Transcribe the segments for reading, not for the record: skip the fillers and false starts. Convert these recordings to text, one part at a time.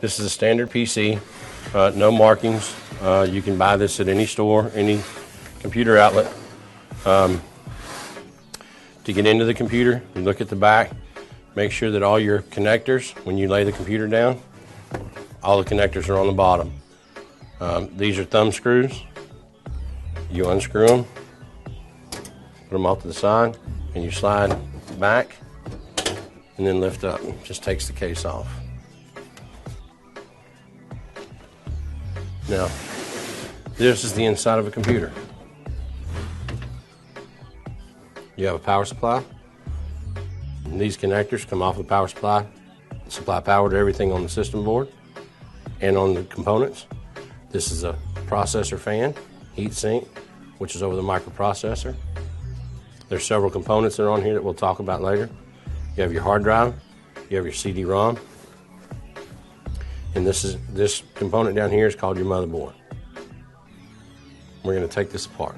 This is a standard PC, no markings. You can buy this at any store, any computer outlet. To get into the computer, you look at the back, make sure that all your connectors, when you lay the computer down, all the connectors are on the bottom. These are thumb screws. You unscrew them, put them off to the side, and you slide back and then lift up. Just takes the case off. Now, this is the inside of a computer. You have a power supply. And these connectors come off the power supply, supply power to everything on the system board and on the components. This is a processor fan, heat sink, which is over the microprocessor. There's several components that are on here that we'll talk about later. You have your hard drive, you have your CD-ROM, and this component down here is called your motherboard. We're going to take this apart.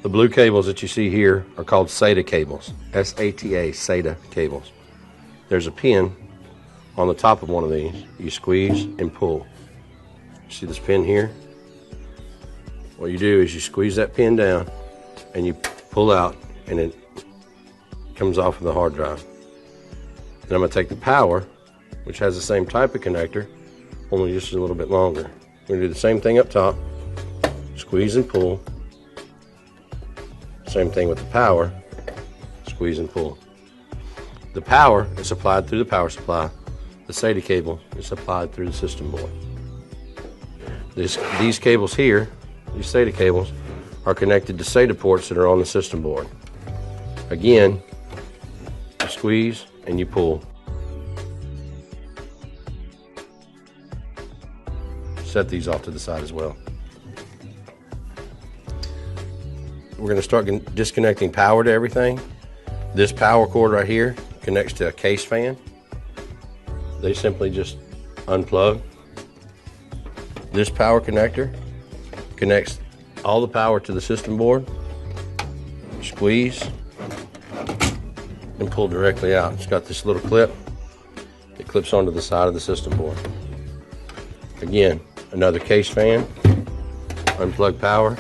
The blue cables that you see here are called SATA cables, S-A-T-A, SATA cables. There's a pin on the top of one of these. You squeeze and pull. See this pin here? What you do is you squeeze that pin down and you pull out, and it comes off of the hard drive. Then I'm going to take the power, which has the same type of connector, only just a little bit longer. We're going to do the same thing up top, squeeze and pull. Same thing with the power, squeeze and pull. The power is supplied through the power supply. The SATA cable is supplied through the system board. These cables here, these SATA cables, are connected to SATA ports that are on the system board. Again, you squeeze and you pull. Set these off to the side as well. We're going to start disconnecting power to everything. This power cord right here connects to a case fan. They simply just unplug. This power connector connects all the power to the system board. Squeeze and pull directly out. It's got this little clip. It clips onto the side of the system board. Again, another case fan. Unplug power.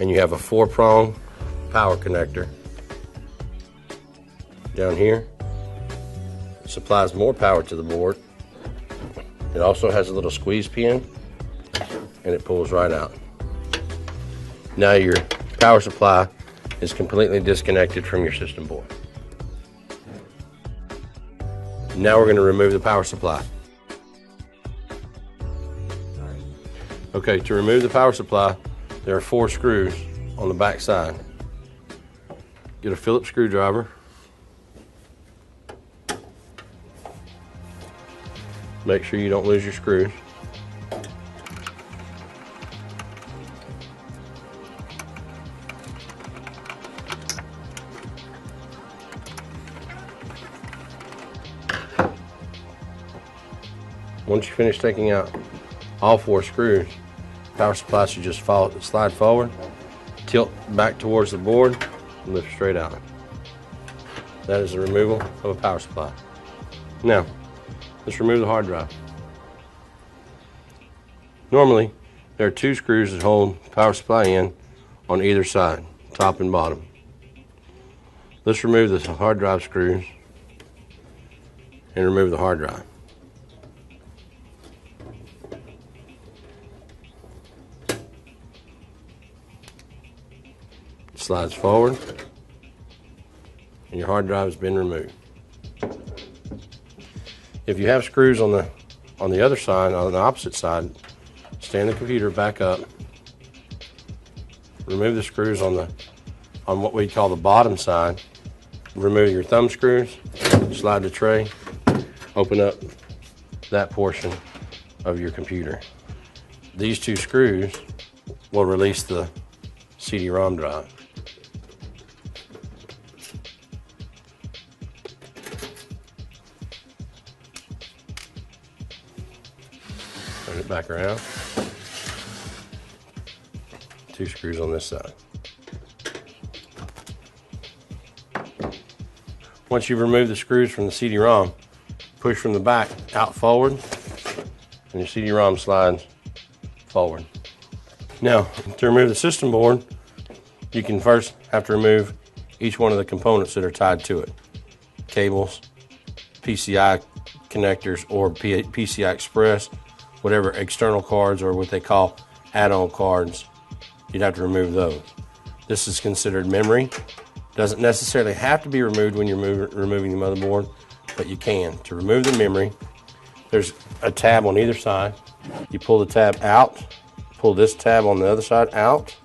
And you have a 4-prong power connector down here. It supplies more power to the board. It also has a little squeeze pin, and it pulls right out. Now your power supply is completely disconnected from your system board. Now we're going to remove the power supply. Okay, to remove the power supply, there are 4 screws on the back side. Get a Phillips screwdriver. Make sure you don't lose your screws. Once you finish taking out all 4 screws, power supply should just slide forward, tilt back towards the board, and lift straight out. That is the removal of a power supply. Now, let's remove the hard drive. Normally, there are 2 screws that hold the power supply in on either side, top and bottom. Let's remove the hard drive screws and remove the hard drive. Slides forward, and your hard drive has been removed. If you have screws on the other side, on the opposite side, stand the computer back up, remove the screws on what we call the bottom side, remove your thumb screws, slide the tray, open up that portion of your computer. These 2 screws will release the CD-ROM drive. Turn it back around. 2 screws on this side. Once you've removed the screws from the CD-ROM, push from the back out forward, and your CD-ROM slides forward. Now, to remove the system board, you can first have to remove each one of the components that are tied to it. Cables, PCI connectors, or PCI Express, whatever external cards or what they call add-on cards, you'd have to remove those. This is considered memory. Doesn't necessarily have to be removed when you're removing the motherboard, but you can. To remove the memory, there's a tab on either side. You pull the tab out, pull this tab on the other side out,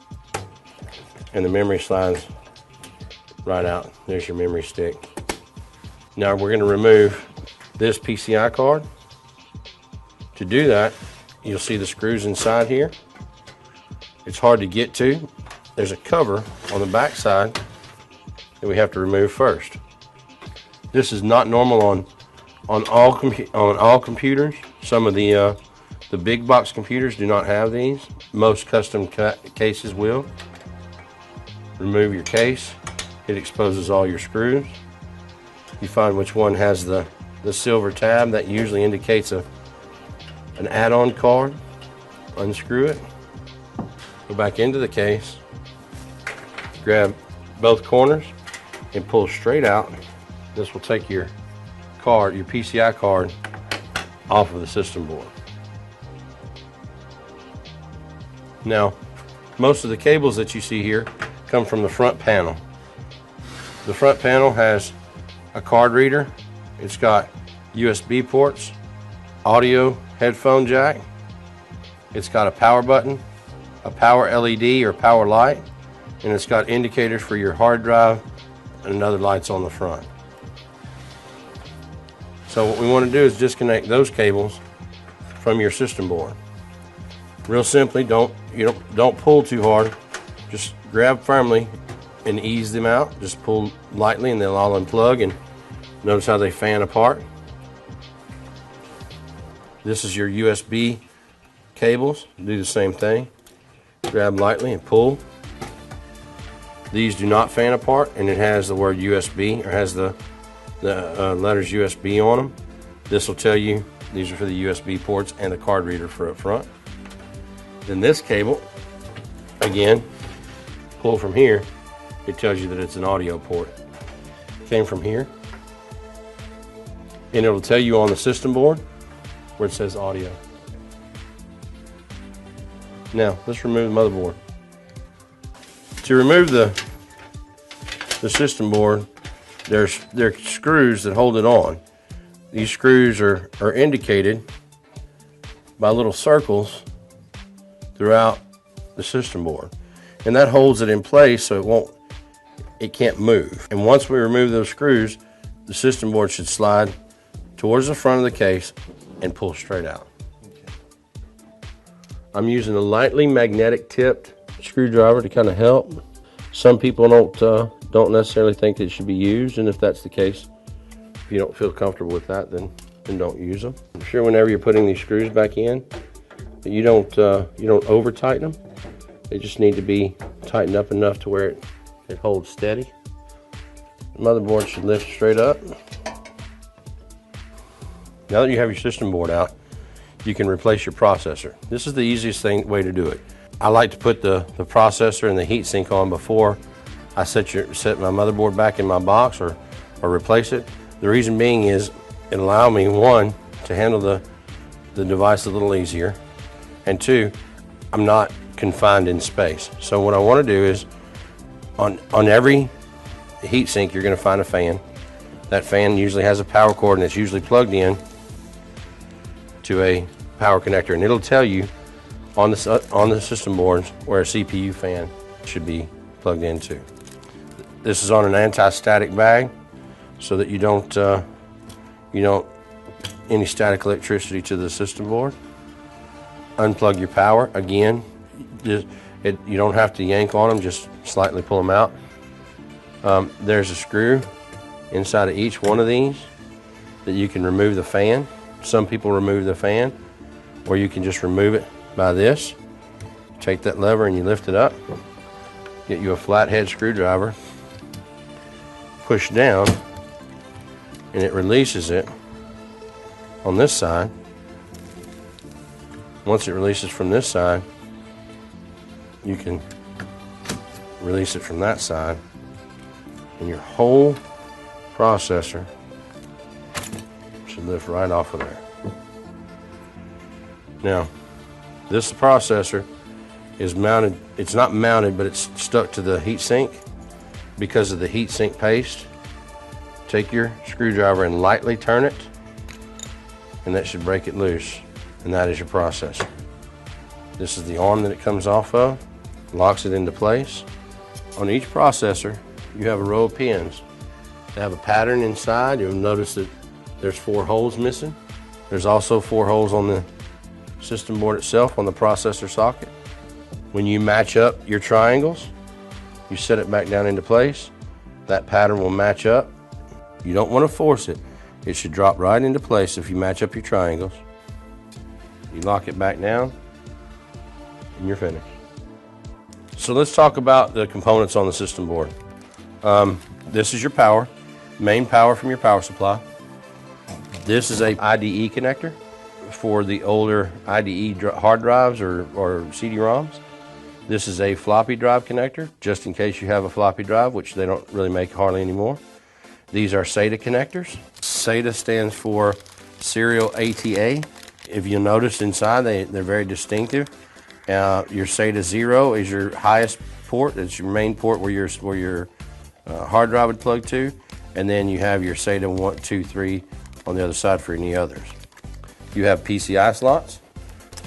and the memory slides right out. There's your memory stick. Now we're going to remove this PCI card. To do that, you'll see the screws inside here. It's hard to get to. There's a cover on the back side that we have to remove first. This is not normal on all computers. Some of the big box computers do not have these. Most custom cases will. Remove your case. It exposes all your screws. You find which one has the silver tab. That usually indicates an add-on card. Unscrew it. Go back into the case. Grab both corners and pull straight out. This will take your card, your PCI card, off of the system board. Now, most of the cables that you see here come from the front panel. The front panel has a card reader. It's got USB ports, audio headphone jack. It's got a power button, a power LED or power light, and it's got indicators for your hard drive and other lights on the front. So what we want to do is disconnect those cables from your system board. Real simply, don't pull too hard. Just grab firmly and ease them out. Just pull lightly and they'll all unplug, and notice how they fan apart. This is your USB cables. Do the same thing. Grab lightly and pull. These do not fan apart, and it has the word USB, or has the letters USB on them. This will tell you these are for the USB ports and the card reader for up front. Then this cable, again, pull from here. It tells you that it's an audio port. Came from here, and it'll tell you on the system board where it says audio. Now let's remove the motherboard. To remove the system board, there are screws that hold it on. These screws are indicated by little circles throughout the system board, and that holds it in place so it can't move. And once we remove those screws, the system board should slide towards the front of the case and pull straight out. I'm using a lightly magnetic tipped screwdriver to kind of help. Some people don't necessarily think it should be used, and if that's the case, if you don't feel comfortable with that, then don't use them. I'm sure whenever you're putting these screws back in, that you don't over tighten them. They just need to be tightened up enough to where it holds steady. The motherboard should lift straight up. Now that you have your system board out, you can replace your processor. This is the easiest way to do it. I like to put the processor and the heatsink on before I set my motherboard back in my box or replace it. The reason being is it allows me, one, to handle the device a little easier, and two, I'm not confined in space. So what I want to do is on every heatsink you're going to find a fan. That fan usually has a power cord, and it's usually plugged in to a power connector, and it'll tell you on the system boards where a CPU fan should be plugged into. This is on an anti-static bag so that you don't any static electricity to the system board. Unplug your power. Again, you don't have to yank on them, just slightly pull them out. There's a screw inside of each one of these that you can remove the fan. Some people remove the fan, or you can just remove it by this. Take that lever and you lift it up. Get you a flathead screwdriver. Push down, and it releases it. on this side. Once it releases from this side, you can release it from that side, and your whole processor should lift right off of there. Now, this processor is mounted, it's not mounted, but it's stuck to the heat sink because of the heat sink paste. Take your screwdriver and lightly turn it, and that should break it loose, and that is your processor. This is the arm that it comes off of, locks it into place. On each processor, you have a row of pins. They have a pattern inside. You'll notice that there's 4 holes missing. There's also 4 holes on the system board itself, on the processor socket. When you match up your triangles, you set it back down into place. That pattern will match up. You don't want to force it. It should drop right into place if you match up your triangles. You lock it back down, and you're finished. So let's talk about the components on the system board. This is your power, main power from your power supply. This is a IDE connector for the older IDE hard drives or CD-ROMs. This is a floppy drive connector, just in case you have a floppy drive, which they don't really make hardly anymore. These are SATA connectors. SATA stands for Serial ATA. If you'll notice inside, they're very distinctive. Your SATA 0 is your highest port. It's your main port where your hard drive would plug to. And then you have your SATA 1, 2, 3 on the other side for any others. You have PCI slots.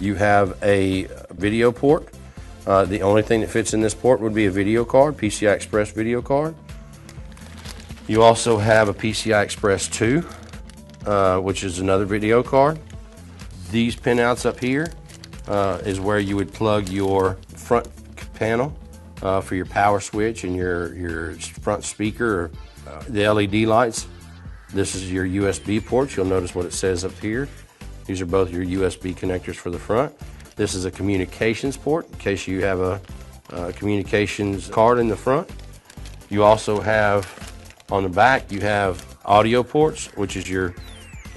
You have a video port. The only thing that fits in this port would be a video card, PCI Express video card. You also have a PCI Express 2, which is another video card. These pinouts up here is where you would plug your front panel for your power switch and your front speaker, or the LED lights. This is your USB ports. You'll notice what it says up here. These are both your USB connectors for the front. This is a communications port in case you have a communications card in the front. You also have on the back, you have audio ports, which is your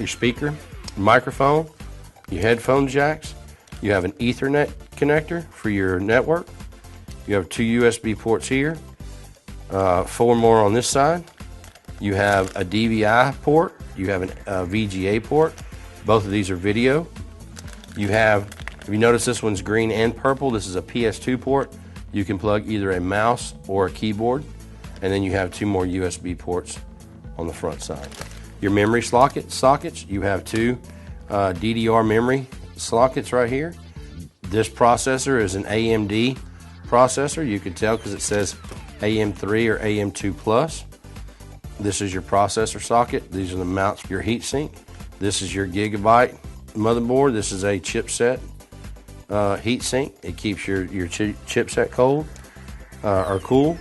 speaker, microphone, your headphone jacks. You have an Ethernet connector for your network. You have 2 USB ports here, 4 more on this side. You have a DVI port. You have a VGA port. Both of these are video. You have, if you notice, this one's green and purple. This is a PS2 port. You can plug either a mouse or a keyboard. And then you have 2 more USB ports on the front side. Your memory sockets, you have 2 DDR memory sockets right here. This processor is an AMD processor. You can tell because it says AM3 or AM2 Plus. This is your processor socket. These are the mounts for your heatsink. This is your Gigabyte motherboard. This is a chipset heatsink. It keeps your chipset cold or cool.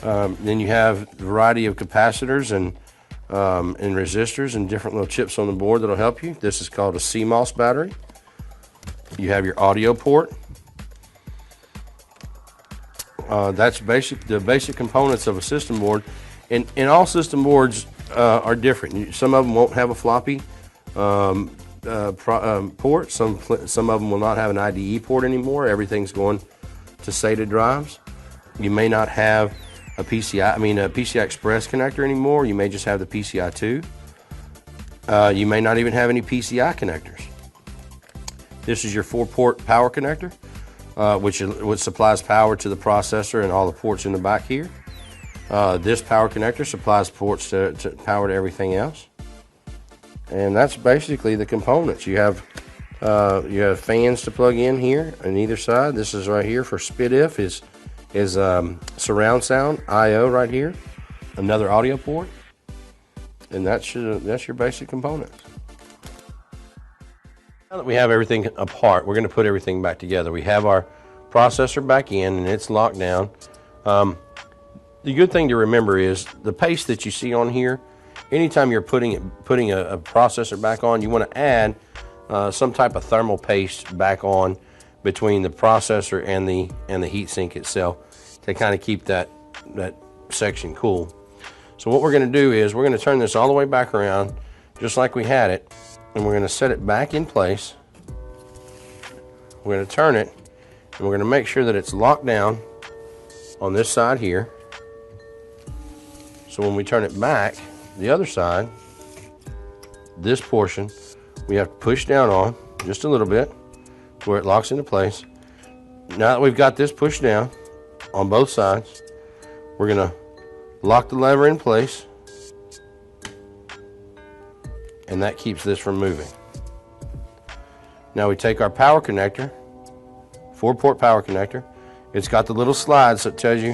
Then you have a variety of capacitors and resistors and different little chips on the board that'll help you. This is called a CMOS battery. You have your audio port. That's the basic components of a system board. And all system boards are different. Some of them won't have a floppy port. Some of them will not have an IDE port anymore. Everything's going to SATA drives. You may not have a PCI Express connector anymore. You may just have the PCI 2. You may not even have any PCI connectors. This is your 4-port power connector, which supplies power to the processor and all the ports in the back here. This power connector supplies ports to power to everything else. And that's basically the components. You have fans to plug in here on either side. This is right here for SPDIF is surround sound I/O right here. Another audio port, and that's your basic components. Now that we have everything apart, we're going to put everything back together. We have our processor back in, and it's locked down. The good thing to remember is the paste that you see on here. Anytime you're putting a processor back on, you want to add some type of thermal paste back on between the processor and the heatsink itself to kind of keep that section cool. So what we're going to do is we're going to turn this all the way back around just like we had it, and we're going to set it back in place. We're going to turn it, and we're going to make sure that it's locked down on this side here. So when we turn it back, the other side, this portion, we have to push down on just a little bit to where it locks into place. Now that we've got this pushed down on both sides, we're going to lock the lever in place, and that keeps this from moving. Now we take our power connector, 4-port power connector. It's got the little slides that tells you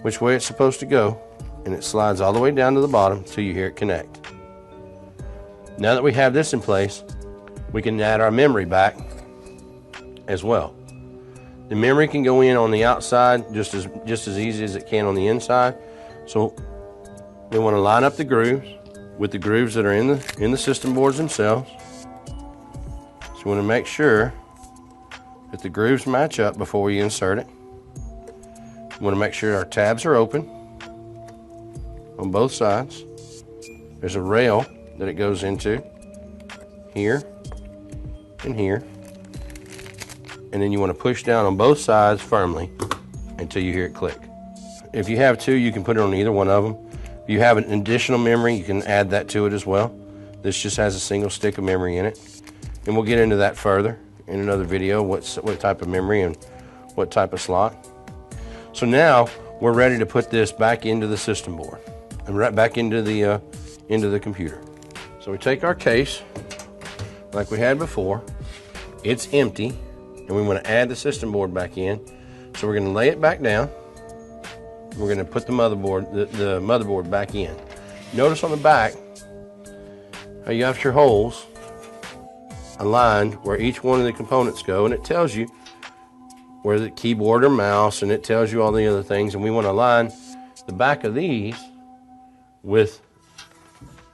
which way it's supposed to go, and it slides all the way down to the bottom until you hear it connect. Now that we have this in place, we can add our memory back as well. The memory can go in on the outside just as easy as it can on the inside. So we want to line up the grooves with the grooves that are in the system boards themselves. So we want to make sure that the grooves match up before we insert it. We want to make sure our tabs are open on both sides. There's a rail that it goes into here and here. And then you want to push down on both sides firmly until you hear it click. If you have two, you can put it on either one of them. If you have an additional memory, you can add that to it as well. This just has a single stick of memory in it. And we'll get into that further in another video, what type of memory and what type of slot. So now we're ready to put this back into the system board and right back into the computer. So we take our case like we had before. It's empty, and we want to add the system board back in. So we're going to lay it back down. We're going to put the motherboard back in. Notice on the back how you have your holes aligned where each one of the components go, and it tells you where the keyboard or mouse, and it tells you all the other things, and we want to align the back of these with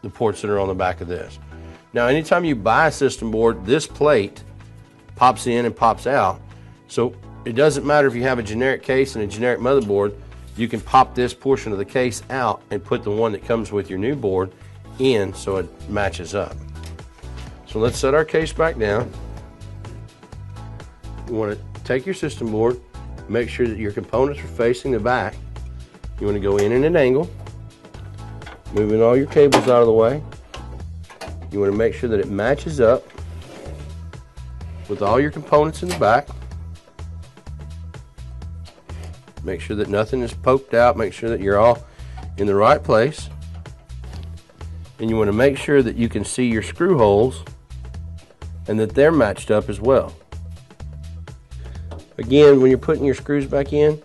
the ports that are on the back of this. Now anytime you buy a system board, this plate pops in and pops out, so it doesn't matter if you have a generic case and a generic motherboard. You can pop this portion of the case out and put the one that comes with your new board in so it matches up. So let's set our case back down. You want to take your system board, make sure that your components are facing the back. You want to go in an angle, moving all your cables out of the way. You want to make sure that it matches up with all your components in the back. Make sure that nothing is poked out. Make sure that you're all in the right place. And you want to make sure that you can see your screw holes and that they're matched up as well. Again, when you're putting your screws back in,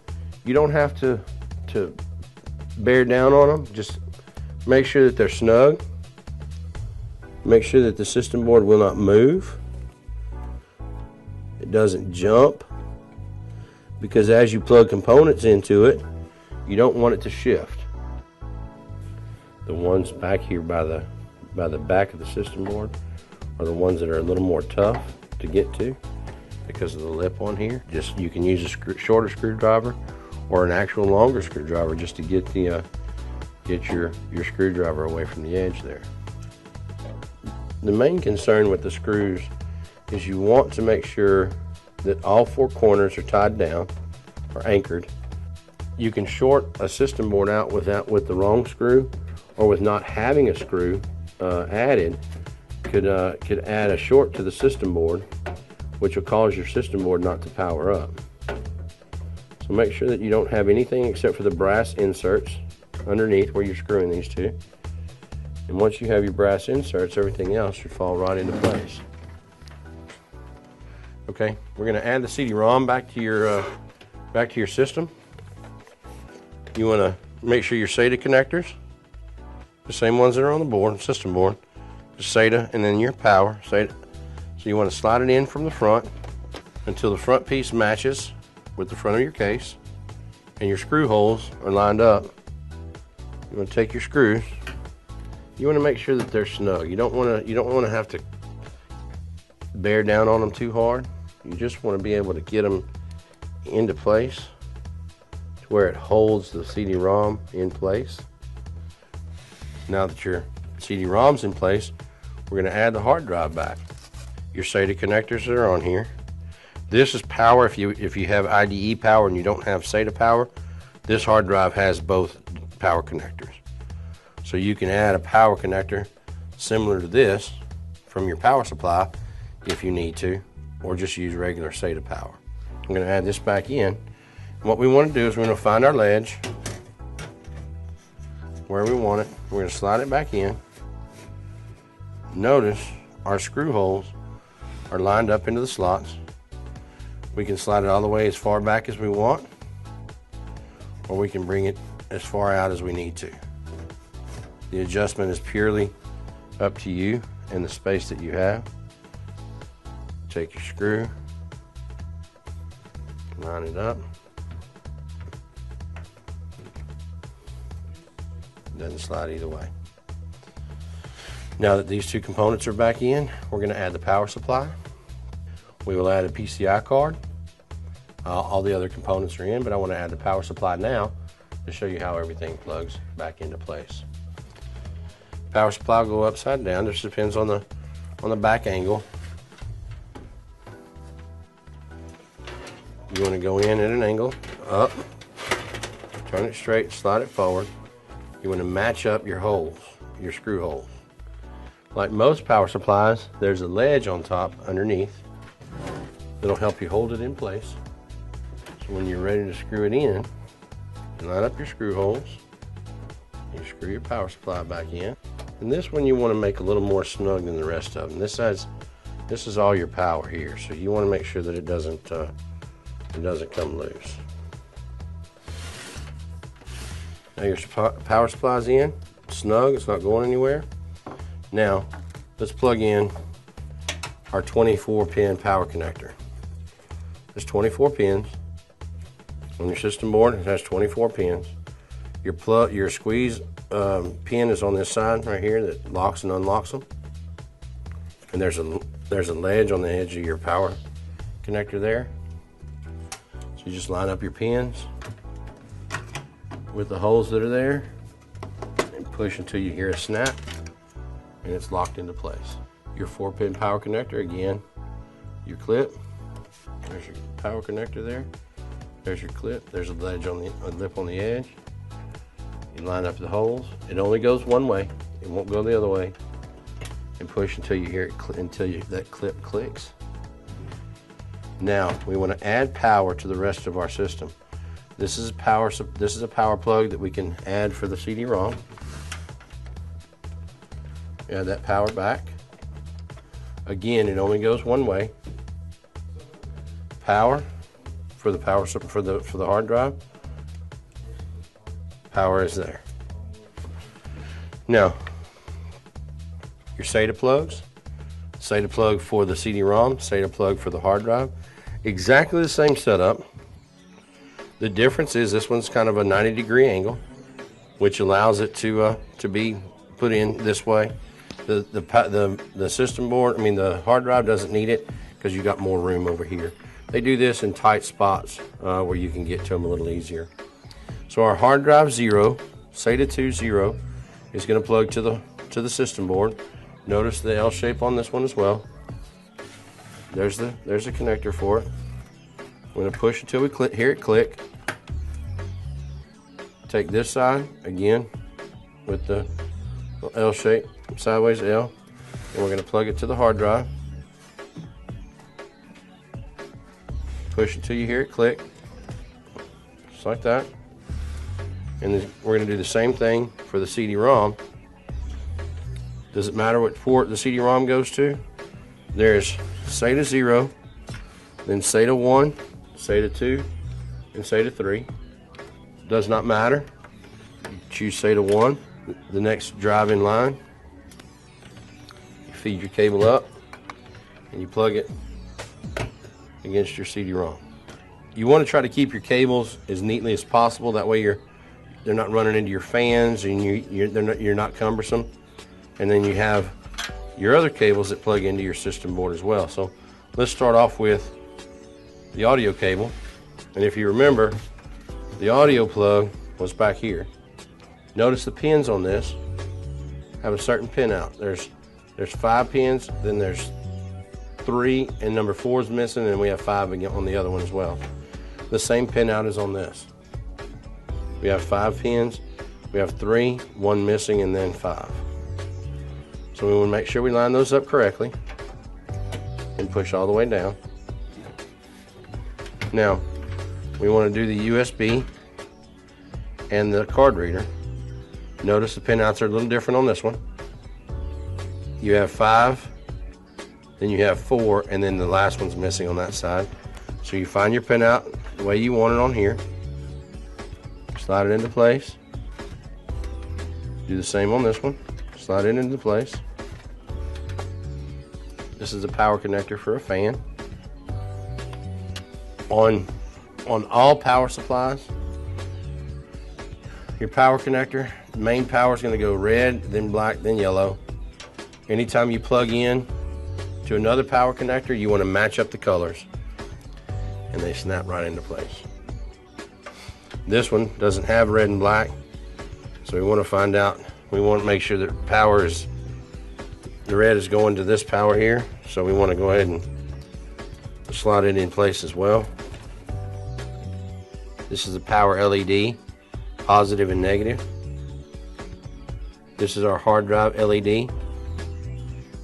you don't have to bear down on them. Just make sure that they're snug. Make sure that the system board will not move. It doesn't jump. Because as you plug components into it, you don't want it to shift. The ones back here by the back of the system board are the ones that are a little more tough to get to because of the lip on here. Just you can use a shorter screwdriver or an actual longer screwdriver just to get your screwdriver away from the edge there. The main concern with the screws is you want to make sure that all four corners are tied down or anchored. You can short a system board out with the wrong screw, or with not having a screw added, could add a short to the system board, which will cause your system board not to power up. So make sure that you don't have anything except for the brass inserts underneath where you're screwing these two. And once you have your brass inserts, everything else should fall right into place. Okay, we're going to add the CD-ROM back to your system. You want to make sure your SATA connectors, the same ones that are on the board, system board, the SATA, and then your power SATA. So you want to slide it in from the front until the front piece matches with the front of your case, and your screw holes are lined up. You want to take your screws. You want to make sure that they're snug. You don't want to have to bear down on them too hard. You just want to be able to get them into place to where it holds the CD-ROM in place. Now that your CD-ROM's in place, we're going to add the hard drive back. Your SATA connectors that are on here. This is power. If you have IDE power and you don't have SATA power, this hard drive has both power connectors. So you can add a power connector similar to this from your power supply if you need to, or just use regular SATA power. I'm going to add this back in. What we want to do is we're going to find our ledge where we want it. We're going to slide it back in. Notice our screw holes are lined up into the slots. We can slide it all the way as far back as we want, or we can bring it as far out as we need to. The adjustment is purely up to you and the space that you have. Take your screw, line it up. Doesn't slide either way. Now that these two components are back in, we're going to add the power supply. We will add a PCI card. All the other components are in, but I want to add the power supply now to show you how everything plugs back into place. Power supply will go upside down. This depends on the back angle. You want to go in at an angle, up, turn it straight, slide it forward. You want to match up your holes, your screw holes. Like most power supplies, there's a ledge on top underneath that'll help you hold it in place. So when you're ready to screw it in, you line up your screw holes, you screw your power supply back in. And this one you want to make a little more snug than the rest of them. This is all your power here, so you want to make sure that it doesn't come loose. Now your power supply's in, snug, it's not going anywhere. Now, let's plug in our 24-pin power connector. There's 24 pins. On your system board, it has 24 pins. Your squeeze pin is on this side right here that locks and unlocks them. And there's a ledge on the edge of your power connector there. So you just line up your pins with the holes that are there and push until you hear a snap and it's locked into place. Your 4-pin power connector, again, your clip, there's your power connector there, there's your clip, there's a ledge on a lip on the edge. You line up the holes. It only goes one way, it won't go the other way, and push until you hear it that clip clicks. Now we want to add power to the rest of our system. This is a power plug that we can add for the CD-ROM. Add that power back. Again, it only goes one way. Power for the hard drive. Power is there. Now, your SATA plugs. SATA plug for the CD-ROM, SATA plug for the hard drive. Exactly the same setup. The difference is this one's kind of a 90-degree angle, which allows it to be put in this way. The system board, the hard drive doesn't need it because you got more room over here. They do this in tight spots where you can get to them a little easier. So our hard drive 0, SATA 2 0, is going to plug to the system board. Notice the L shape on this one as well. There's the connector for it. We're going to push until we hear it click. Take this side again with the L shape, sideways L, and we're going to plug it to the hard drive. Push until you hear it click, just like that. And then we're going to do the same thing for the CD-ROM. Does it matter what port the CD-ROM goes to? There's SATA 0, then SATA 1, SATA 2, and SATA 3. Does not matter. You choose SATA 1, the next drive in line. You feed your cable up and you plug it against your CD-ROM. You want to try to keep your cables as neatly as possible. That way they're not running into your fans and you're not cumbersome. And then you have your other cables that plug into your system board as well. So let's start off with the audio cable. And if you remember, the audio plug was back here. Notice the pins on this have a certain pin out. There's There's 5 pins, then there's 3, and number 4 is missing, and we have 5 again on the other one as well. The same pin out is on this. We have 5 pins, we have 3, 1 missing, and then 5. So we want to make sure we line those up correctly and push all the way down. Now, we want to do the USB and the card reader. Notice the pin outs are a little different on this one. You have 5, then you have 4, and then the last one's missing on that side. So you find your pin out the way you want it on here. Slide it into place. Do the same on this one. Slide it into place. This is a power connector for a fan. On all power supplies, your power connector, the main power is going to go red, then black, then yellow. Anytime you plug in to another power connector, you want to match up the colors, and they snap right into place. This one doesn't have red and black, so we want to find out, we want to make sure that the red is going to this power here, so we want to go ahead and slide it in place as well. This is the power LED, positive and negative. This is our hard drive LED,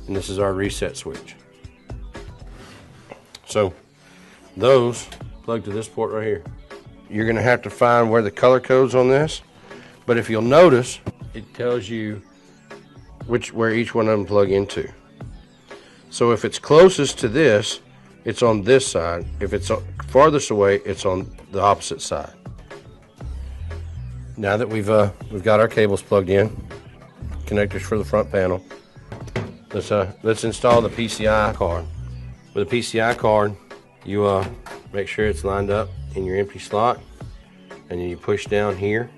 and this is our reset switch. So those plug to this port right here. You're going to have to find where the color code's on this, but if you'll notice, it tells you where each one of them plug into. So if it's closest to this, it's on this side. If it's farthest away, it's on the opposite side. Now that we've got our cables plugged in, connectors for the front panel, let's install the PCI card. With a PCI card, you make sure it's lined up in your empty slot, and then you push down here,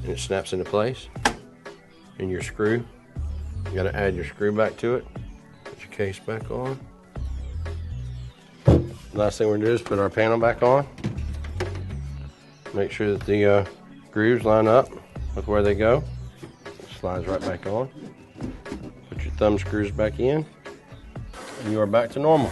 and it snaps into place. And your screw, you got to add your screw back to it. Put your case back on. Last thing we're gonna do is put our panel back on. Make sure that the grooves line up with where they go. It slides right back on. Put your thumb screws back in, and you are back to normal.